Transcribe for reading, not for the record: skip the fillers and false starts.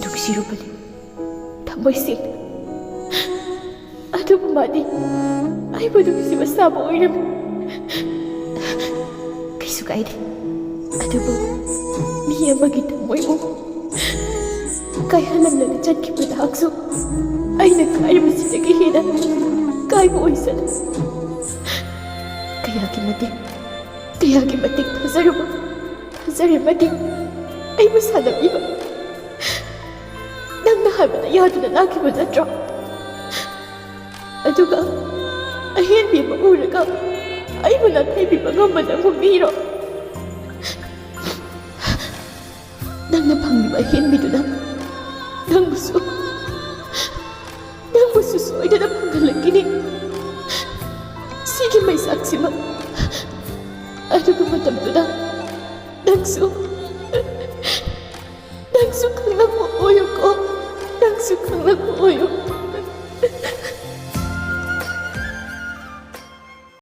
ꯅꯨꯡꯁꯤꯔꯨꯕꯅꯤ ꯊꯃꯣꯏ ꯁꯦꯡꯅ ꯑꯗꯨꯕꯨ ꯃꯥꯗꯤ ꯑꯩꯕꯨ ꯅꯨꯡꯁꯤꯕ ꯁꯥꯕ ꯑꯣꯏꯔꯝꯃꯤ ꯀꯩꯁꯨ ꯀꯥꯏꯗꯦ ꯑꯗꯨꯕꯨ ꯃꯤ ꯑꯃꯒꯤ ꯊꯃꯣꯏꯕꯨ ꯀꯥꯏꯍꯜꯂꯝꯂꯒ ꯆꯠꯈꯤꯕ ꯅꯍꯥꯛꯁꯨ ꯑꯩꯅ ꯀꯥꯏꯔꯤꯕꯁꯤꯗꯒꯤ ꯍꯦꯟꯅ ꯀꯥꯏꯕ ꯑꯣꯏꯁꯅꯨ ꯀꯌꯥꯒꯤ ꯃꯇꯤꯛ ꯊꯥꯖꯔꯝꯃꯗꯤ ꯑꯩꯕꯨ ꯁꯥꯟꯅꯕꯤꯕ ꯅꯪꯅ ꯍꯥꯏꯕꯗ ꯌꯥꯗꯅ ꯂꯥꯛꯈꯤꯕ ꯅꯠꯇ꯭ꯔꯣ ꯑꯗꯨꯒ ꯑꯍꯦꯟꯕꯤ ꯑꯃ ꯎꯔꯒ ꯑꯩꯕꯨ ꯅꯥꯊꯩꯕꯤꯕ ꯉꯝꯕ ꯅꯪꯕꯨ ꯃꯤꯔꯣ ꯅꯪꯅ ꯐꯪꯂꯤꯕ ꯑꯍꯦꯟꯕꯤꯗꯨꯅ ꯅꯪꯕꯨꯁꯨ ꯁꯣꯏꯗꯅ ꯐꯪꯍꯜꯂꯛꯈꯤꯅꯤ ꯁꯤꯒꯤ ꯃꯩꯁꯥꯛꯁꯤꯃ ꯑꯗꯨꯒ ꯃꯇꯝꯗꯨꯗ ꯅꯪꯁꯨ ꯈꯪꯂꯛꯄ ꯑꯣꯏꯌꯨꯀꯣ ꯅꯪꯁꯨ ꯈꯪꯂꯛꯄ ꯑꯣꯏꯌꯨ